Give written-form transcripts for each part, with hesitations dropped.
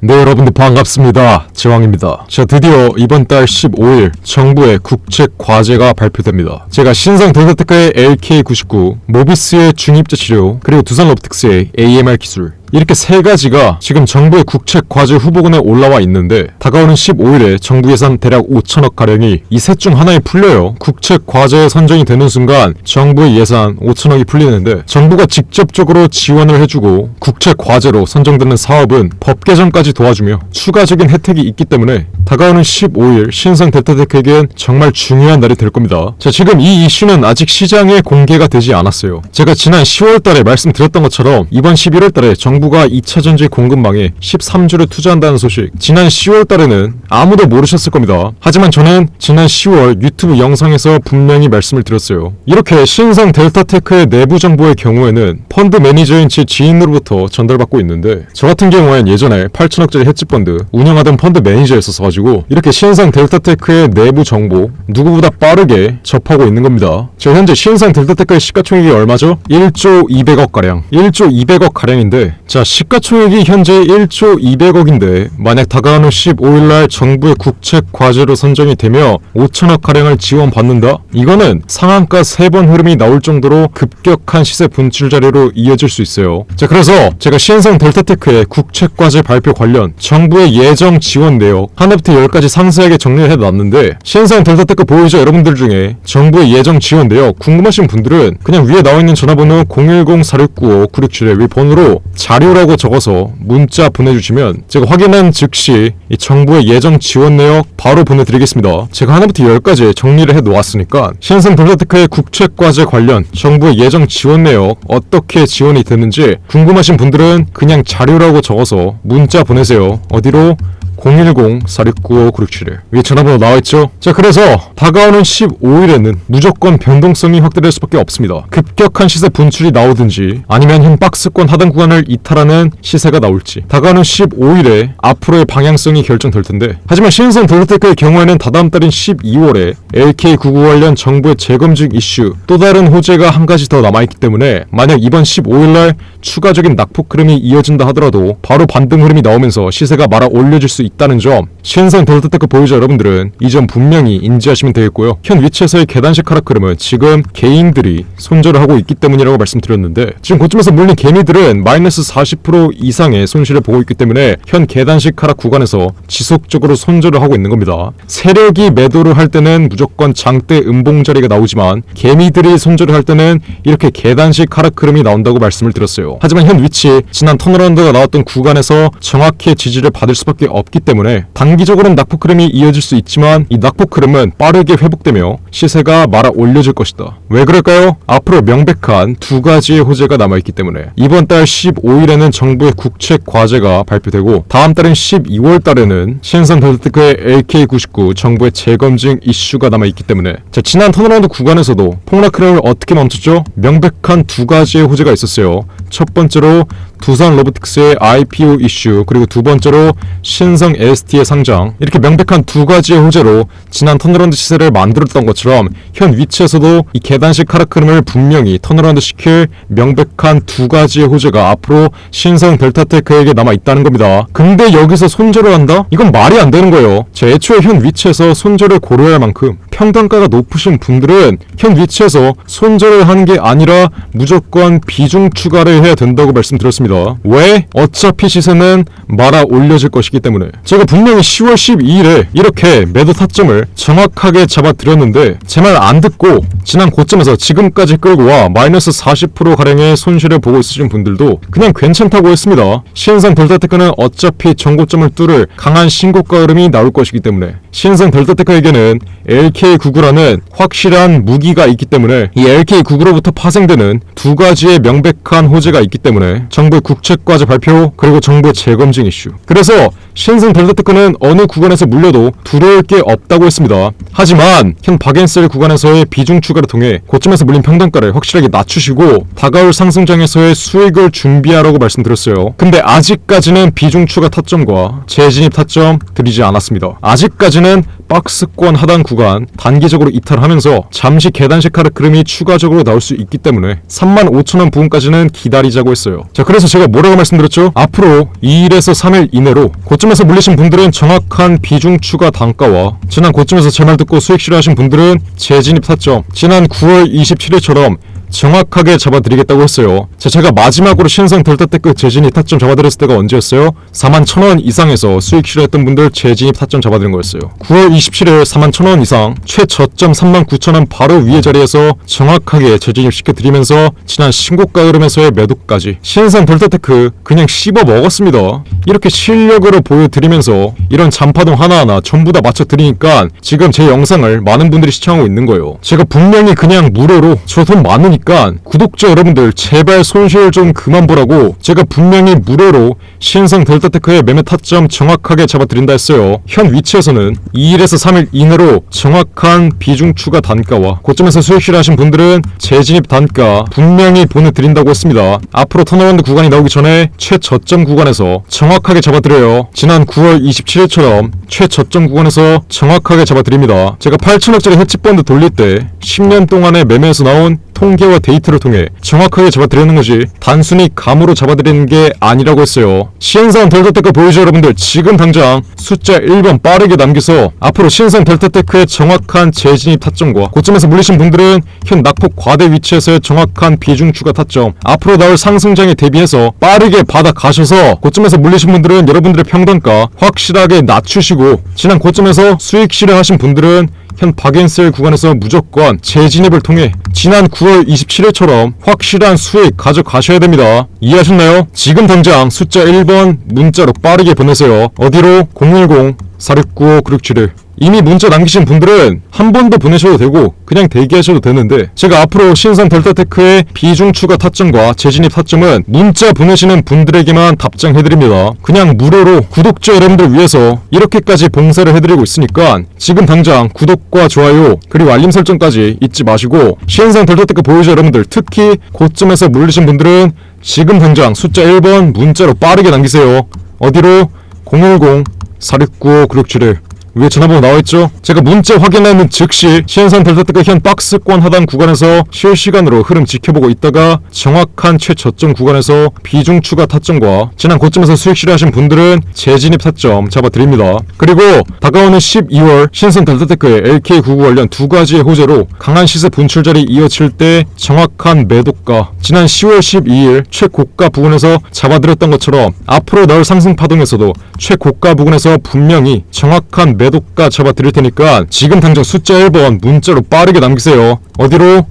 네, 여러분들 반갑습니다. 제왕입니다. 자, 드디어 이번 달 15일 정부의 국책 과제가 발표됩니다. 제가 신상 델타테크의 LK99, 모비스의 중입자 치료, 그리고 두산 로보틱스의 AMR 기술, 이렇게 세 가지가 지금 정부의 국책 과제 후보군에 올라와 있는데, 다가오는 15일에 정부 예산 대략 5천억 가량이 이 셋 중 하나에 풀려요. 국책 과제에 선정이 되는 순간 정부의 예산 5천억이 풀리는데, 정부가 직접적으로 지원을 해주고 국책 과제로 선정되는 사업은 법 개정까지 도와주며 추가적인 혜택이 있기 때문에 다가오는 15일 신상 델타테크에겐 정말 중요한 날이 될 겁니다. 자, 지금 이 이슈는 아직 시장에 공개가 되지 않았어요. 제가 지난 10월 달에 말씀드렸던 것처럼 이번 11월 달에 정부가 2차 전지 공급망에 13조를 투자한다는 소식, 지난 10월 달에는 아무도 모르셨을 겁니다. 하지만 저는 지난 10월 유튜브 영상에서 분명히 말씀을 드렸어요. 이렇게 신상 델타테크의 내부 정보의 경우에는 펀드 매니저인 제 지인으로부터 전달받고 있는데, 저 같은 경우엔 예전에 8천억짜리 헤지펀드 운영하던 펀드 매니저였어서 이렇게 신상 델타테크의 내부 정보 누구보다 빠르게 접하고 있는 겁니다. 자, 현재 신상 델타테크의 시가총액이 얼마죠? 1조 200억 가량. 1조 200억 가량인데, 자, 시가총액이 현재 1조 200억인데 만약 다가오는 15일날 정부의 국책 과제로 선정이 되며 5천억 가량을 지원받는다? 이거는 상한가 3번 흐름이 나올 정도로 급격한 시세 분출 자료로 이어질 수 있어요. 자, 그래서 제가 신상 델타테크의 국책 과제 발표 관련 정부의 예정 지원 내역 하나부터 10까지 상세하게 정리를 해놨는데, 신상 델타테크 보유자 여러분들 중에 정부의 예정 지원 내역 궁금하신 분들은 그냥 위에 나와있는 전화번호 010-4695-9671 위 번호로 자료라고 적어서 문자 보내주시면 제가 확인한 즉시 이 정부의 예정 지원 내역 바로 보내드리겠습니다. 제가 하나부터 10까지 정리를 해놓았으니까 신상 델타테크의 국책과제 관련 정부의 예정 지원 내역 어떻게 지원이 되는지 궁금하신 분들은 그냥 자료라고 적어서 문자 보내세요. 어디로? 010-4695-9671 위에 전화번호 나와있죠? 자, 그래서 다가오는 15일에는 무조건 변동성이 확대될 수밖에 없습니다. 급격한 시세 분출이 나오든지 아니면 현 박스권 하단 구간을 이탈하는 시세가 나올지 다가오는 15일에 앞으로의 방향성이 결정될 텐데, 하지만 신상 델타테크의 경우에는 다다음 달인 12월에 LK99 관련 정부의 재검증 이슈 또 다른 호재가 한 가지 더 남아있기 때문에 만약 이번 15일날 추가적인 낙폭 흐름이 이어진다 하더라도 바로 반등 흐름이 나오면서 시세가 말아 올려질 수 있다는 점, 신상 델타테크 보유자 여러분들은 이 점 분명히 인지하시면 되겠고요. 현 위치에서의 계단식 하락 흐름은 지금 개인들이 손절을 하고 있기 때문이라고 말씀드렸는데, 지금 고점에서 물린 개미들은 마이너스 40% 이상의 손실을 보고 있기 때문에 현 계단식 하락 구간에서 지속적으로 손절을 하고 있는 겁니다. 세력이 매도를 할 때는 무조건 장대 음봉 자리가 나오지만 개미들이 손절을 할 때는 이렇게 계단식 하락 흐름이 나온다고 말씀을 드렸어요. 하지만 현 위치, 지난 턴어라운드가 나왔던 구간에서 정확히 지지를 받을 수밖에 없기 때문에 단기적으로는 낙폭 흐름이 이어질 수 있지만 이 낙폭 흐름은 빠르게 회복되며 시세가 말아 올려질 것이다. 왜 그럴까요? 앞으로 명백한 두 가지의 호재가 남아있기 때문에. 이번 달 15일에는 정부의 국책 과제가 발표되고 다음 달인 12월 달에는 신상 델타테크의 LK99 정부의 재검증 이슈가 남아있기 때문에. 자, 지난 턴어라운드 구간에서도 폭락 흐름을 어떻게 멈췄죠? 명백한 두 가지의 호재가 있었어요. 첫 번째로 두산 로보틱스의 IPO 이슈, 그리고 두 번째로 신성 ST의 상장, 이렇게 명백한 두 가지의 호재로 지난 턴어라운드 시세를 만들었던 것처럼 현 위치에서도 이 계단식 하락 흐름을 분명히 턴어라운드 시킬 명백한 두 가지의 호재가 앞으로 신성 델타테크에게 남아있다는 겁니다. 근데 여기서 손절을 한다? 이건 말이 안 되는 거예요. 자, 애초에 현 위치에서 손절을 고려할 만큼 평단가가 높으신 분들은 현 위치에서 손절을 하는 게 아니라 무조건 비중 추가를 해야 된다고 말씀드렸습니다. 왜? 어차피 시세는 말아 올려질 것이기 때문에. 제가 분명히 10월 12일에 이렇게 매도 타점을 정확하게 잡아드렸는데 제 말 안 듣고 지난 고점에서 지금까지 끌고 와 마이너스 40%가량의 손실을 보고 있으신 분들도 그냥 괜찮다고 했습니다. 신상 델타테크는 어차피 전고점을 뚫을 강한 신고가 흐름이 나올 것이기 때문에 신상 델타테크에게는 LK99라는 확실한 무기가 있기 때문에 이 LK99로부터 파생되는 두 가지의 명백한 호재가 있기 때문에 정부의 국책과제 발표, 그리고 정부의 재검증 이슈. 그래서 신상 델타테크는 어느 구간에서 물려도 두려울 게 없다고 했습니다. 하지만 현 박앤셀 구간에서의 비중 추가를 통해 고점에서 물린 평단가를 확실하게 낮추시고 다가올 상승장에서의 수익을 준비하라고 말씀드렸어요. 근데 아직까지는 비중 추가 타점과 재진입 타점 드리지 않았습니다. 아직까지는 박스권 하단 구간 단기적으로 이탈하면서 잠시 계단식 하락 흐름이 추가적으로 나올 수 있기 때문에 35,000원 부근까지는 기다리자고 했어요. 자, 그래서 제가 뭐라고 말씀드렸죠? 앞으로 2일에서 3일 이내로 고점에서 물리신 분들은 정확한 비중 추가 단가와 지난 고점에서 제 말 듣고 수익 실현하신 분들은 재진입 타점 지난 9월 27일처럼 정확하게 잡아드리겠다고 했어요. 제가 마지막으로 신성 델타 테크 재진입 타점 잡아드렸을 때가 언제였어요? 41,000원 이상에서 수익 실현했던 분들 재진입 타점 잡아드린 거였어요. 9월 27일 41,000원 이상 최저점 39,000원 바로 위에 자리에서 정확하게 재진입 시켜드리면서 지난 신고가 흐름에서의 매도까지 신성 델타 테크 그냥 씹어 먹었습니다. 이렇게 실력으로 보여드리면서 이런 잔파동 하나하나 전부 다 맞춰드리니까 지금 제 영상을 많은 분들이 시청하고 있는 거예요. 제가 분명히 그냥 무료로 저 돈 많으니까 구독자 여러분들 제발 손실 좀 그만 보라고 제가 분명히 무료로 신성 델타 테크의 매매 타점 정확하게 잡아드린다 했어요. 현 위치에서는 2일에서 3일 이내로 정확한 비중 추가 단가와 고점에서 수익 실현하신 분들은 재진입 단가 분명히 보내드린다고 했습니다. 앞으로 턴어라운드 구간이 나오기 전에 최저점 구간에서 정확하게 잡아드려요. 지난 9월 27일처럼 최저점 구간에서 정확하게 잡아드립니다. 제가 8천억짜리 해치펀드 돌릴 때 10년 동안의 매매에서 나온 통계와 데이터를 통해 정확하게 잡아드리는 거지 단순히 감으로 잡아드리는 게 아니라고 했어요. 신성 델타 테크 보유자 여러분들 지금 당장 숫자 1번 빠르게 남겨서 앞으로 신성 델타 테크의 정확한 재진입 타점과 고점에서 물리신 분들은 현 낙폭 과대 위치에서의 정확한 비중 추가 타점 앞으로 나올 상승장에 대비해서 빠르게 받아 가셔서 고점에서 물리신 분들은 여러분들의 평단가 확실하게 낮추시고 지난 고점에서 수익 실현하신 분들은 현 박앤셀 구간에서 무조건 재진입을 통해 지난 9월 27일처럼 확실한 수익 가져가셔야 됩니다. 이해하셨나요? 지금 당장 숫자 1번 문자로 빠르게 보내세요. 어디로? 010-4695-9671 이미 문자 남기신 분들은 한 번 더 보내셔도 되고 그냥 대기하셔도 되는데 제가 앞으로 신성 델타 테크의 비중 추가 타점과 재진입 타점은 문자 보내시는 분들에게만 답장해드립니다. 그냥 무료로 구독자 여러분들 위해서 이렇게까지 봉사를 해드리고 있으니까 지금 당장 구독과 좋아요 그리고 알림 설정까지 잊지 마시고 신성 델타 테크 보유자 여러분들 특히 고점에서 물리신 분들은 지금 당장 숫자 1번 문자로 빠르게 남기세요. 어디로? 010-4695-9671 위에 전화번호 나와있죠? 제가 문자 확인하는 즉시 신성 델타 테크 현 박스권 하단 구간에서 실시간으로 흐름 지켜보고 있다가 정확한 최저점 구간에서 비중 추가 타점과 지난 고점에서 수익 실현하신 분들은 재진입 타점 잡아드립니다. 그리고 다가오는 12월 신성 델타 테크의 LK99 관련 두 가지의 호재로 강한 시세 분출절이 이어질 때 정확한 매도가 지난 10월 12일 최고가 부근에서 잡아드렸던 것처럼 앞으로 나올 상승 파동에서도 최고가 부근에서 분명히 정확한 매도가 잡아드릴 테니까 지금 당장 숫자 1번 문자로 빠르게 남기세요. 어디로?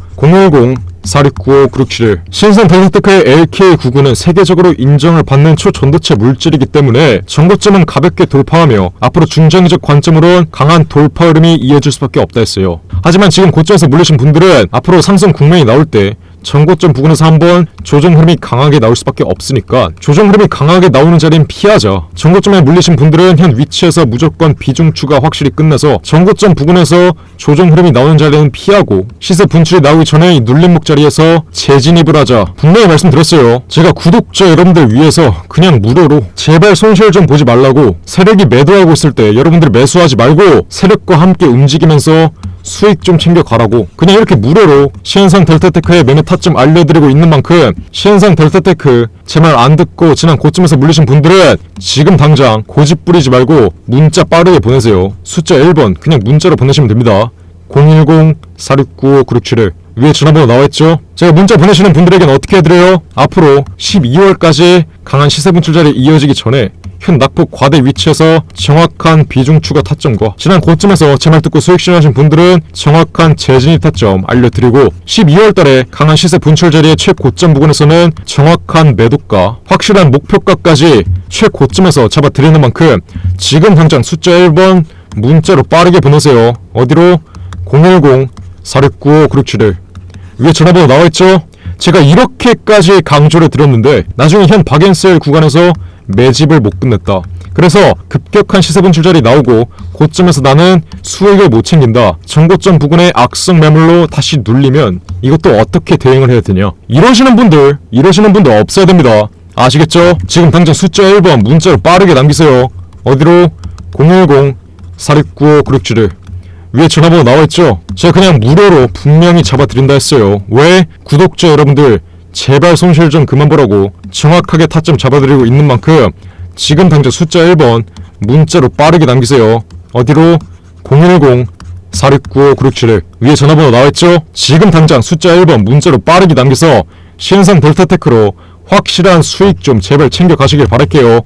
010-4695-9671 신성 델타 테크의 LK99는 세계적으로 인정을 받는 초전도체 물질이기 때문에 전고점은 가볍게 돌파하며 앞으로 중장기적 관점으로는 강한 돌파 흐름이 이어질 수밖에 없다 했어요. 하지만 지금 고점에서 물리신 분들은 앞으로 상승 국면이 나올 때 전고점 부근에서 한번 조정 흐름이 강하게 나올 수밖에 없으니까 조정 흐름이 강하게 나오는 자리는 피하자. 전고점에 물리신 분들은 현 위치에서 무조건 비중 추가 확실히 끝나서 전고점 부근에서 조정 흐름이 나오는 자리는 피하고 시세 분출이 나오기 전에 이 눌림목 자리에서 재진입을 하자. 분명히 말씀드렸어요. 제가 구독자 여러분들 위해서 그냥 무료로 제발 손실 좀 보지 말라고 세력이 매도하고 있을 때 여러분들 매수하지 말고 세력과 함께 움직이면서 수익 좀 챙겨가라고 그냥 이렇게 무료로 신성 델타 테크의 매매 타점 알려드리고 있는 만큼 신성 델타 테크 제 말 안 듣고 지난 고점에서 물리신 분들은 지금 당장 고집 부리지 말고 문자 빠르게 보내세요. 숫자 1번 그냥 문자로 보내시면 됩니다. 010-4695-9671 위에 전화번호 나와있죠? 제가 문자 보내시는 분들에게는 어떻게 해드려요? 앞으로 12월까지 강한 시세 분출자리 이어지기 전에 현 낙폭 과대 위치에서 정확한 비중 추가 타점과 지난 고점에서 제 말 듣고 수익 실현하신 분들은 정확한 재진입 타점 알려드리고 12월달에 강한 시세 분출 자리의 최고점 부근에서는 정확한 매도가 확실한 목표가까지 최고점에서 잡아드리는 만큼 지금 당장 숫자 1번 문자로 빠르게 보내세요. 어디로? 010-4695-9671 위에 전화번호 나와있죠? 제가 이렇게까지 강조를 드렸는데 나중에 현 박앤셀 구간에서 매집을 못 끝냈다. 그래서 급격한 시세 분출자리 나오고 고점에서 나는 수익을 못 챙긴다. 전고점 부근의 악성 매물로 다시 눌리면 이것도 어떻게 대응을 해야 되냐. 이러시는 분들 없어야 됩니다. 아시겠죠? 지금 당장 숫자 1번 문자로 빠르게 남기세요. 어디로? 4695-9671 위에 전화번호 나와있죠? 제가 그냥 무료로 분명히 잡아드린다 했어요. 왜? 구독자 여러분들 제발 손실 좀 그만 보라고 정확하게 타점 잡아드리고 있는 만큼 지금 당장 숫자 1번 문자로 빠르게 남기세요. 어디로? 010-4695-9671 위에 전화번호 나와있죠? 지금 당장 숫자 1번 문자로 빠르게 남겨서 신상 델타테크로 확실한 수익 좀 제발 챙겨가시길 바랄게요.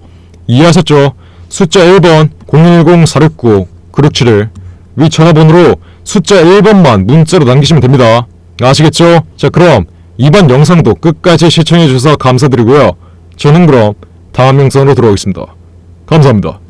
이해하셨죠? 숫자 1번 010-4695-9671 위 전화번호로 숫자 1번만 문자로 남기시면 됩니다. 아시겠죠? 자, 그럼 이번 영상도 끝까지 시청해주셔서 감사드리고요. 저는 그럼 다음 영상으로 돌아오겠습니다. 감사합니다.